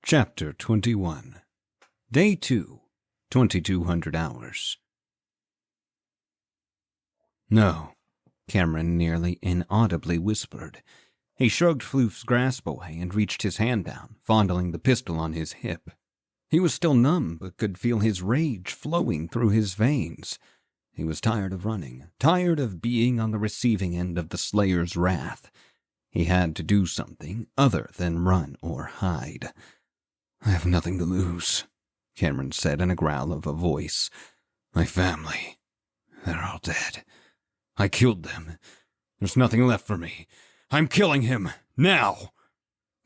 Chapter 21 Day 2, 2200 hours. No, Cameron nearly inaudibly whispered. He shrugged Floof's grasp away and reached his hand down, fondling the pistol on his hip. He was still numb, but could feel his rage flowing through his veins. He was tired of running, tired of being on the receiving end of the Slayer's wrath. He had to do something other than run or hide. "I have nothing to lose," Cameron said in a growl of a voice. "My family, they're all dead. I killed them. There's nothing left for me. I'm killing him, now!"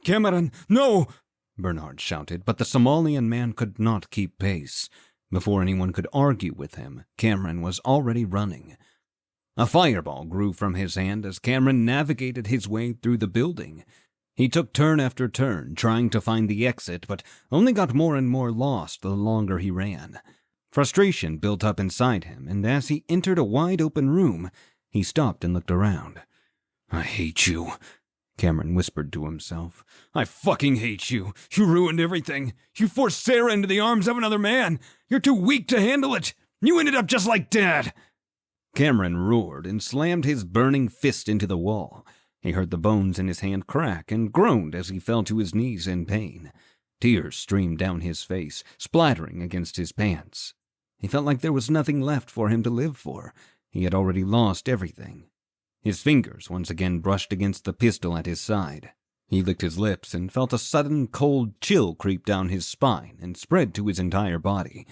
"Cameron, no!" Bernard shouted, but the Somalian man could not keep pace. Before anyone could argue with him, Cameron was already running. A fireball grew from his hand as Cameron navigated his way through the building. He took turn after turn, trying to find the exit, but only got more and more lost the longer he ran. Frustration built up inside him, and as he entered a wide-open room, he stopped and looked around. "I hate you," Cameron whispered to himself. "I fucking hate you. You ruined everything. You forced Sarah into the arms of another man. You're too weak to handle it. You ended up just like Dad." Cameron roared and slammed his burning fist into the wall. He heard the bones in his hand crack and groaned as he fell to his knees in pain. Tears streamed down his face, splattering against his pants. He felt like there was nothing left for him to live for. He had already lost everything. His fingers once again brushed against the pistol at his side. He licked his lips and felt a sudden cold chill creep down his spine and spread to his entire body.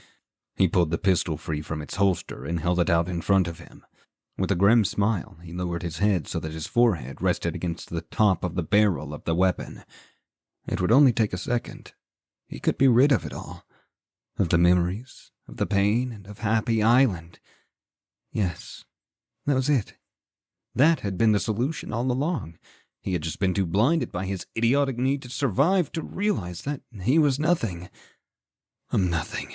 He pulled the pistol free from its holster and held it out in front of him. With a grim smile, he lowered his head so that his forehead rested against the top of the barrel of the weapon. It would only take a second. He could be rid of it all. Of the memories, of the pain, and of Happy Island. Yes, that was it. That had been the solution all along. He had just been too blinded by his idiotic need to survive to realize that he was nothing. "I'm nothing,"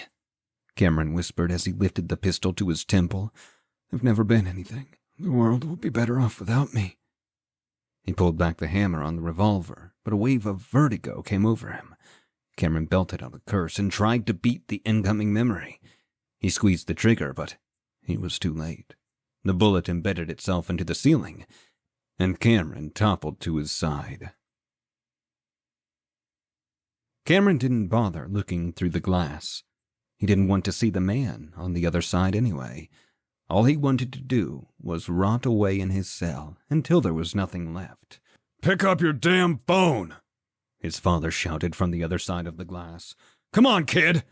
Cameron whispered as he lifted the pistol to his temple. "I've never been anything. The world will be better off without me." He pulled back the hammer on the revolver, but a wave of vertigo came over him. Cameron belted out a curse and tried to beat the incoming memory. He squeezed the trigger, but he was too late. The bullet embedded itself into the ceiling, and Cameron toppled to his side. Cameron didn't bother looking through the glass. He didn't want to see the man on the other side anyway. All he wanted to do was rot away in his cell until there was nothing left. "Pick up your damn phone!" his father shouted from the other side of the glass. "Come on, kid!"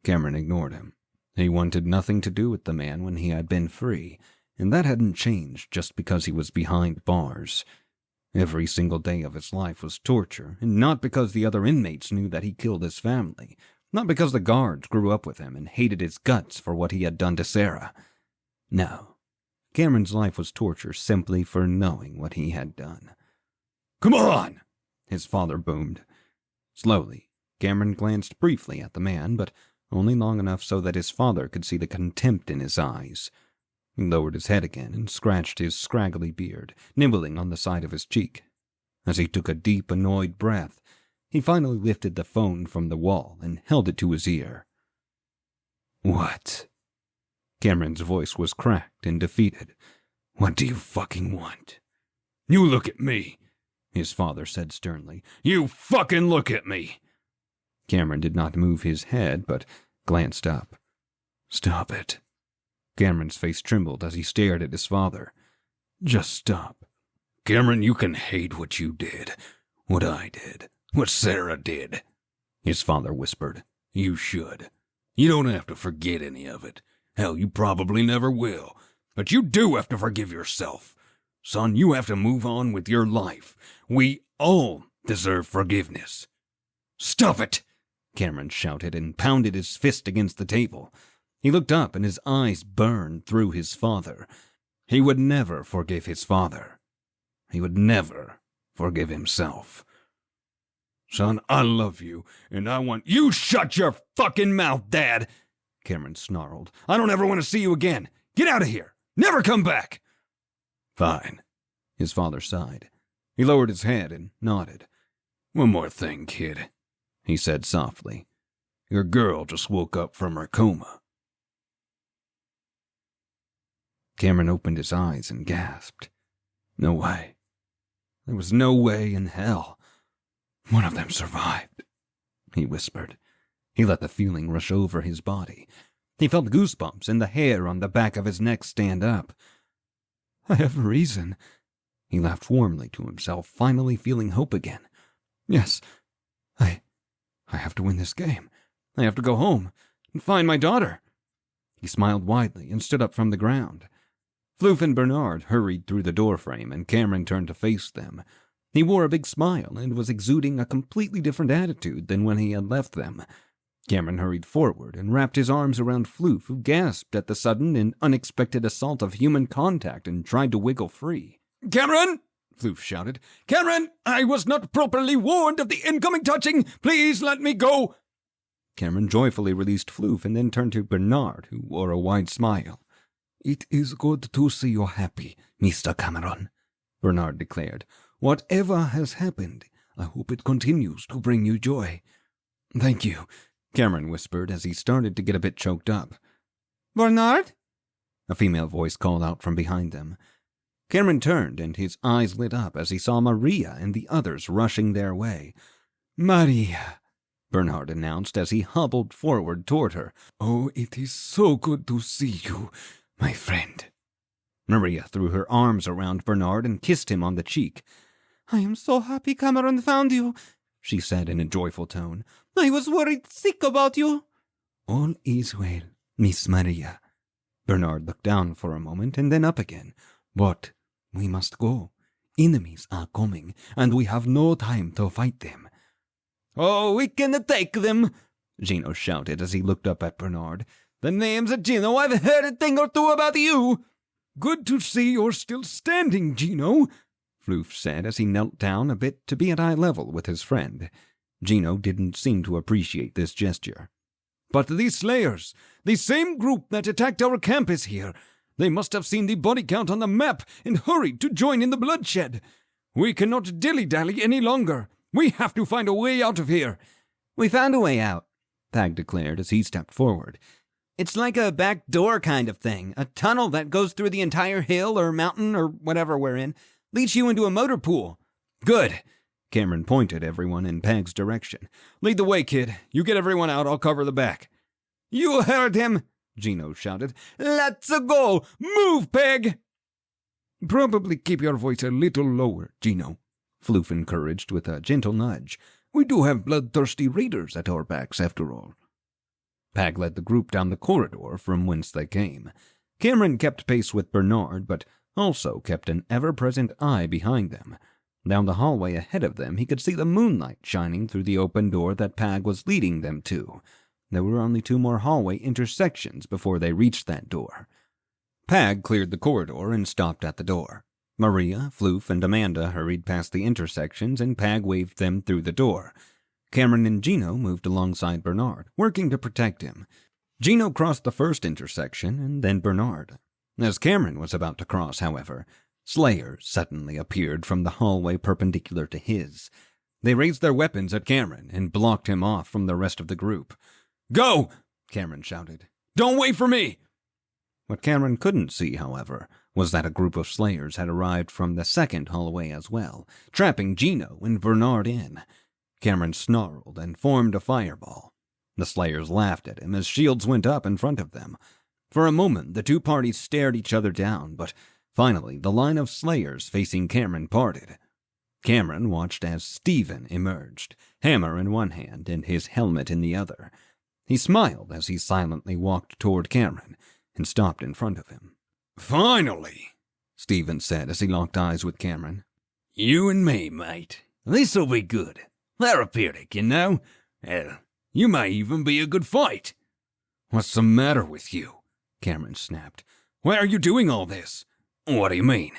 Cameron ignored him. He wanted nothing to do with the man when he had been free, and that hadn't changed just because he was behind bars. Every single day of his life was torture, and not because the other inmates knew that he killed his family. Not because the guards grew up with him and hated his guts for what he had done to Sarah. No, Cameron's life was torture simply for knowing what he had done. "Come on!" his father boomed. Slowly, Cameron glanced briefly at the man, but only long enough so that his father could see the contempt in his eyes. He lowered his head again and scratched his scraggly beard, nibbling on the side of his cheek. As he took a deep, annoyed breath, he finally lifted the phone from the wall and held it to his ear. "What?" Cameron's voice was cracked and defeated. "What do you fucking want?" "You look at me," his father said sternly. "You fucking look at me!" Cameron did not move his head, but glanced up. "Stop it." Cameron's face trembled as he stared at his father. "Just stop." "Cameron, you can hate what you did, what I did, what Sarah did," his father whispered. "You should. You don't have to forget any of it. Hell, you probably never will. But you do have to forgive yourself. Son, you have to move on with your life. We all deserve forgiveness." "Stop it!" Cameron shouted and pounded his fist against the table. He looked up and his eyes burned through his father. He would never forgive his father. He would never forgive himself. "Son, I love you, and I want—" "You shut your fucking mouth, Dad!" Cameron snarled. "I don't ever want to see you again. Get out of here. Never come back." "Fine," his father sighed. He lowered his head and nodded. "One more thing, kid. he said softly. Your girl just woke up from her coma. Cameron opened his eyes and gasped. No way. There was no way in hell. One of them survived, he whispered. He let the feeling rush over his body. He felt goosebumps and the hair on the back of his neck stand up. I have reason. He laughed warmly to himself, finally feeling hope again. Yes, I have to win this game. I have to go home and find my daughter. He smiled widely and stood up from the ground. Floof and Bernard hurried through the doorframe, and Cameron turned to face them. He wore a big smile and was exuding a completely different attitude than when he had left them. Cameron hurried forward and wrapped his arms around Floof, who gasped at the sudden and unexpected assault of human contact and tried to wiggle free. Cameron! Floof shouted. Cameron, I was not properly warned of the incoming touching. Please let me go. Cameron joyfully released Floof and then turned to Bernard, who wore a wide smile. It is good to see you happy, Mr. Cameron, Bernard declared. Whatever has happened, I hope it continues to bring you joy. Thank you, Cameron whispered as he started to get a bit choked up. Bernard? A female voice called out from behind them. Cameron turned, and his eyes lit up as he saw Maria and the others rushing their way. Maria, Bernard announced as he hobbled forward toward her. Oh, it is so good to see you, my friend. Maria threw her arms around Bernard and kissed him on the cheek. I am so happy Cameron found you, she said in a joyful tone. I was worried sick about you. All is well, Miss Maria. Bernard looked down for a moment and then up again. But we must go. Enemies are coming, and we have no time to fight them. Oh, we can take them, Gino shouted as he looked up at Bernard. The name's Gino. I've heard a thing or two about you. Good to see you're still standing, Gino, Floof said as he knelt down a bit to be at eye level with his friend. Gino didn't seem to appreciate this gesture. But these Slayers, the same group that attacked our campus here, they must have seen the body count on the map and hurried to join in the bloodshed. We cannot dilly-dally any longer. We have to find a way out of here. We found a way out, Pag declared as he stepped forward. It's like a back door kind of thing, a tunnel that goes through the entire hill or mountain or whatever we're in, leads you into a motor pool. Good. Cameron pointed everyone in Pag's direction. Lead the way, kid. You get everyone out, I'll cover the back. You heard him, Gino shouted. Let's go! Move, Peg! Probably keep your voice a little lower, Gino, Floof encouraged with a gentle nudge. We do have bloodthirsty raiders at our backs, after all. Pag led the group down the corridor from whence they came. Cameron kept pace with Bernard, but also kept an ever-present eye behind them. Down the hallway ahead of them, he could see the moonlight shining through the open door that Pag was leading them to. There were only 2 more hallway intersections before they reached that door. Pag cleared the corridor and stopped at the door. Maria, Floof, and Amanda hurried past the intersections, and Pag waved them through the door. Cameron and Gino moved alongside Bernard, working to protect him. Gino crossed the first intersection, and then Bernard. As Cameron was about to cross, however, Slayers suddenly appeared from the hallway perpendicular to his. They raised their weapons at Cameron and blocked him off from the rest of the group. Go! Cameron shouted. Don't wait for me! What Cameron couldn't see, however, was that a group of Slayers had arrived from the second hallway as well, trapping Gino and Bernard in. Cameron snarled and formed a fireball. The Slayers laughed at him as shields went up in front of them. For a moment, the 2 parties stared each other down, but finally the line of Slayers facing Cameron parted. Cameron watched as Stephen emerged, hammer in one hand and his helmet in the other. He smiled as he silently walked toward Cameron and stopped in front of him. Finally, Stephen said as he locked eyes with Cameron. You and me, mate. This'll be good. Therapeutic, you know. Hell, you may even be a good fight. What's the matter with you? Cameron snapped. Why are you doing all this? What do you mean?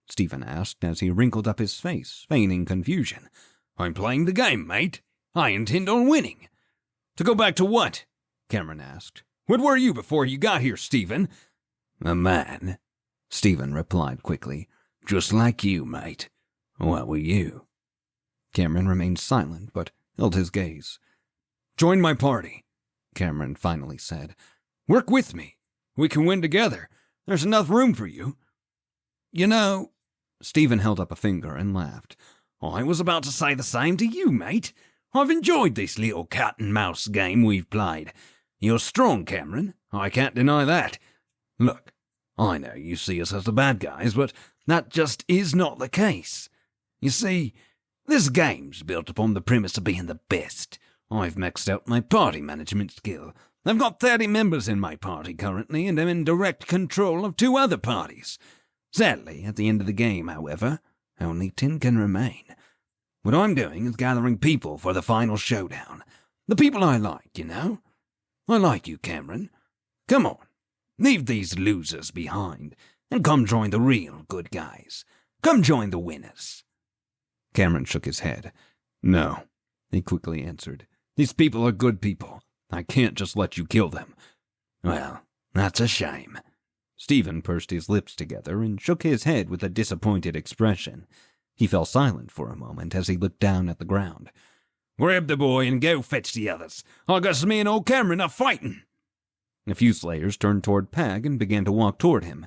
Stephen asked as he wrinkled up his face, feigning confusion. I'm playing the game, mate. I intend on winning. To go back to what? Cameron asked. What were you before you got here, Stephen? A man, Stephen replied quickly. Just like you, mate. What were you? Cameron remained silent, but held his gaze. Join my party, Cameron finally said. Work with me. We can win together. There's enough room for you. You know, Stephen held up a finger and laughed. I was about to say the same to you, mate. I've enjoyed this little cat and mouse game we've played. You're strong, Cameron. I can't deny that. Look, I know you see us as the bad guys, but that just is not the case. You see, this game's built upon the premise of being the best. I've maxed out my party management skill. I've got 30 members in my party currently, and am in direct control of 2 other parties. Sadly, at the end of the game, however, only 10 can remain. What I'm doing is gathering people for the final showdown. The people I like, you know? I like you, Cameron. Come on, leave these losers behind, and come join the real good guys. Come join the winners. Cameron shook his head. No, he quickly answered. These people are good people. I can't just let you kill them. Well, that's a shame. Stephen pursed his lips together and shook his head with a disappointed expression. He fell silent for a moment as he looked down at the ground. Grab the boy and go fetch the others. I guess me and old Cameron are fighting. A few slayers turned toward Pag and began to walk toward him.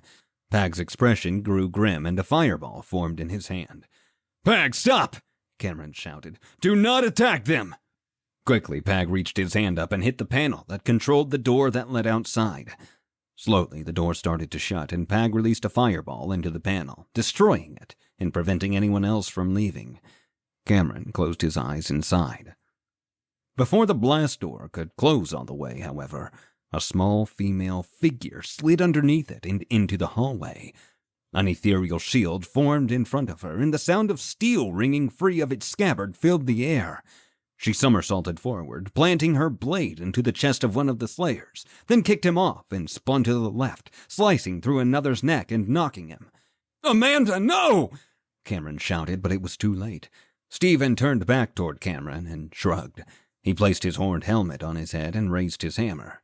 Pag's expression grew grim and a fireball formed in his hand. Pag, stop! Cameron shouted. Do not attack them! Quickly, Pag reached his hand up and hit the panel that controlled the door that led outside. Slowly, the door started to shut, and Pag released a fireball into the panel, destroying it and preventing anyone else from leaving. Cameron closed his eyes and sighed. Before the blast door could close all the way, however, a small female figure slid underneath it and into the hallway. An ethereal shield formed in front of her, and the sound of steel ringing free of its scabbard filled the air. She somersaulted forward, planting her blade into the chest of one of the slayers, then kicked him off and spun to the left, slicing through another's neck and knocking him. Amanda, no! Cameron shouted, but it was too late. Stephen turned back toward Cameron and shrugged. He placed his horned helmet on his head and raised his hammer.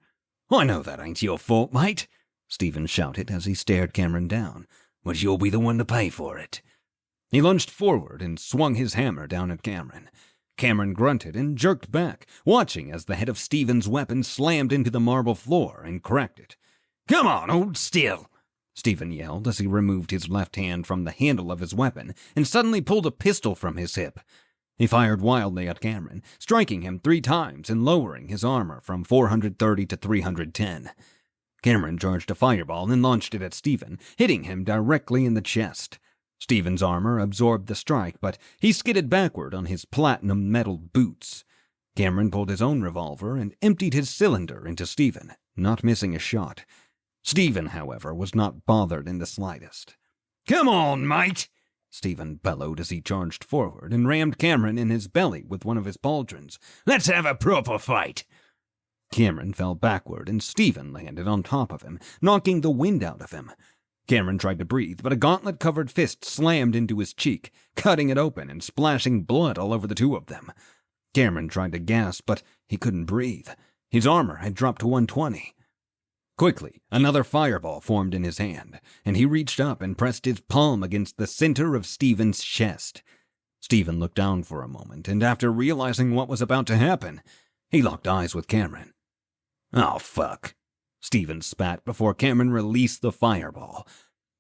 I know that ain't your fault, mate, Stephen shouted as he stared Cameron down, but you'll be the one to pay for it. He lunged forward and swung his hammer down at Cameron. Cameron grunted and jerked back, watching as the head of Stephen's weapon slammed into the marble floor and cracked it. Come on, hold still, Stephen yelled as he removed his left hand from the handle of his weapon and suddenly pulled a pistol from his hip. He fired wildly at Cameron, striking him 3 times and lowering his armor from 430 to 310. Cameron charged a fireball and launched it at Stephen, hitting him directly in the chest. Stephen's armor absorbed the strike, but he skidded backward on his platinum metal boots. Cameron pulled his own revolver and emptied his cylinder into Stephen, not missing a shot. Stephen, however, was not bothered in the slightest. Come on, mate! Stephen bellowed as he charged forward and rammed Cameron in his belly with one of his pauldrons. Let's have a proper fight! Cameron fell backward and Stephen landed on top of him, knocking the wind out of him. Cameron tried to breathe, but a gauntlet-covered fist slammed into his cheek, cutting it open and splashing blood all over the 2 of them. Cameron tried to gasp, but he couldn't breathe. His armor had dropped to 120. Quickly, another fireball formed in his hand, and he reached up and pressed his palm against the center of Stephen's chest. Stephen looked down for a moment, and after realizing what was about to happen, he locked eyes with Cameron. Oh, fuck. Stephen spat before Cameron released the fireball.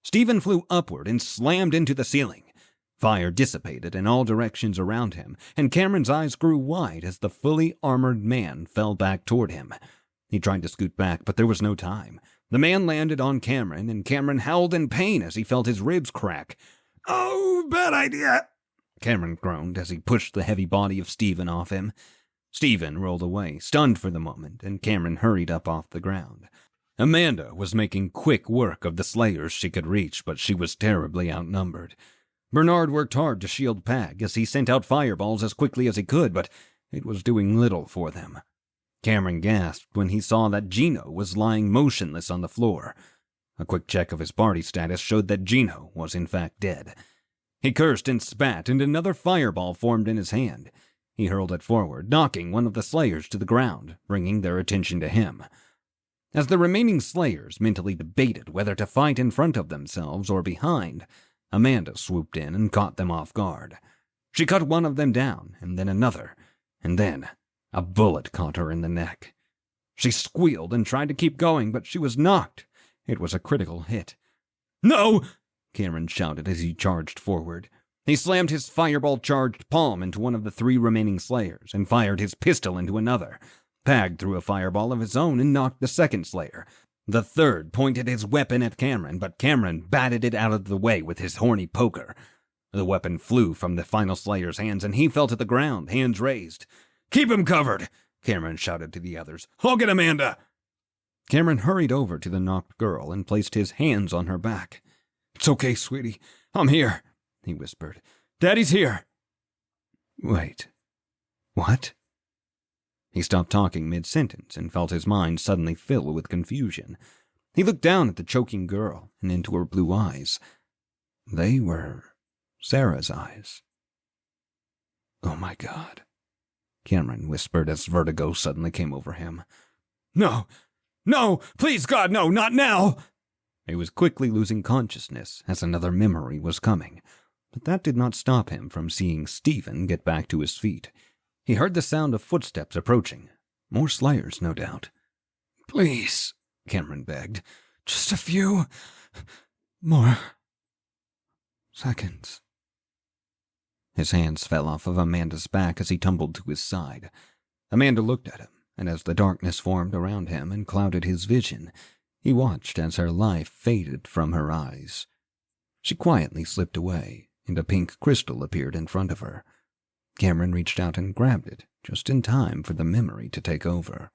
Stephen flew upward and slammed into the ceiling. Fire dissipated in all directions around him, and Cameron's eyes grew wide as the fully armored man fell back toward him. He tried to scoot back, but there was no time. The man landed on Cameron, and Cameron howled in pain as he felt his ribs crack. Oh, bad idea, Cameron groaned as he pushed the heavy body of Stephen off him. Stephen rolled away, stunned for the moment, and Cameron hurried up off the ground. Amanda was making quick work of the slayers she could reach, but she was terribly outnumbered. Bernard worked hard to shield Pag as he sent out fireballs as quickly as he could, but it was doing little for them. Cameron gasped when he saw that Gino was lying motionless on the floor. A quick check of his party status showed that Gino was in fact dead. He cursed and spat, and another fireball formed in his hand. He hurled it forward, knocking one of the slayers to the ground, bringing their attention to him. As the remaining slayers mentally debated whether to fight in front of themselves or behind, Amanda swooped in and caught them off guard. She cut one of them down, and then another, and then A bullet caught her in the neck. She squealed and tried to keep going, but she was knocked. It was a critical hit. "No!" Cameron shouted as he charged forward. He slammed his fireball-charged palm into one of the 3 remaining slayers and fired his pistol into another. Pag threw a fireball of his own and knocked the second slayer. The third pointed his weapon at Cameron, but Cameron batted it out of the way with his horny poker. The weapon flew from the final slayer's hands, and he fell to the ground, hands raised. "Keep him covered!" Cameron shouted to the others. "I'll get Amanda!" Cameron hurried over to the knocked girl and placed his hands on her back. "It's okay, sweetie. I'm here," he whispered. "Daddy's here." Wait. What? He stopped talking mid-sentence and felt his mind suddenly fill with confusion. He looked down at the choking girl and into her blue eyes. They were Sarah's eyes. "Oh my God," Cameron whispered as vertigo suddenly came over him. "No! No! Please, God, no! Not now!" He was quickly losing consciousness as another memory was coming, but that did not stop him from seeing Stephen get back to his feet. He heard the sound of footsteps approaching. More slayers, no doubt. "Please," Cameron begged. "Just a few more seconds." His hands fell off of Amanda's back as he tumbled to his side. Amanda looked at him, and as the darkness formed around him and clouded his vision, he watched as her life faded from her eyes. She quietly slipped away, and a pink crystal appeared in front of her. Cameron reached out and grabbed it, just in time for the memory to take over.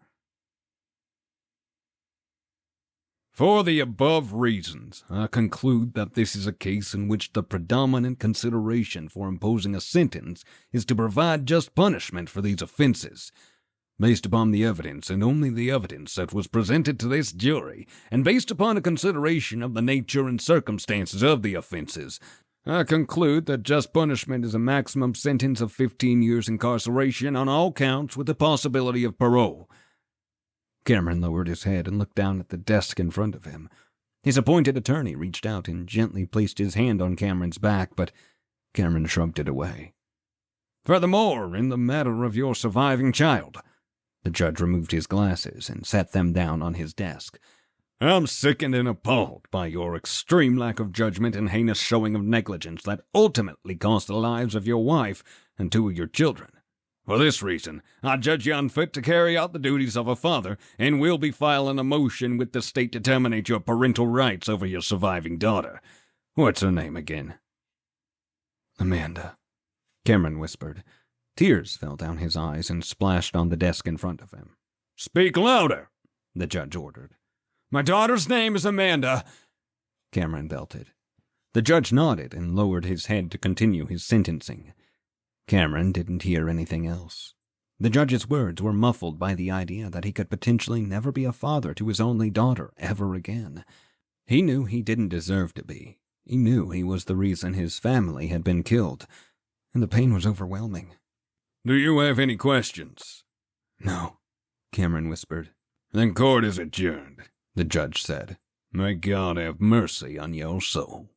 For the above reasons, I conclude that this is a case in which the predominant consideration for imposing a sentence is to provide just punishment for these offenses. Based upon the evidence, and only the evidence that was presented to this jury, and based upon a consideration of the nature and circumstances of the offenses, I conclude that just punishment is a maximum sentence of 15 years incarceration on all counts with the possibility of parole. Cameron lowered his head and looked down at the desk in front of him. His appointed attorney reached out and gently placed his hand on Cameron's back, but Cameron shrugged it away. Furthermore, in the matter of your surviving child, the judge removed his glasses and set them down on his desk. I'm sickened and appalled by your extreme lack of judgment and heinous showing of negligence that ultimately cost the lives of your wife and 2 of your children. For this reason, I judge you unfit to carry out the duties of a father, and will be filing a motion with the state to terminate your parental rights over your surviving daughter. What's her name again? Amanda, Cameron whispered. Tears fell down his eyes and splashed on the desk in front of him. Speak louder, the judge ordered. My daughter's name is Amanda, Cameron belted. The judge nodded and lowered his head to continue his sentencing. Cameron didn't hear anything else. The judge's words were muffled by the idea that he could potentially never be a father to his only daughter ever again. He knew he didn't deserve to be. He knew he was the reason his family had been killed, and the pain was overwhelming. Do you have any questions? No, Cameron whispered. Then court is adjourned, the judge said. May God have mercy on your soul.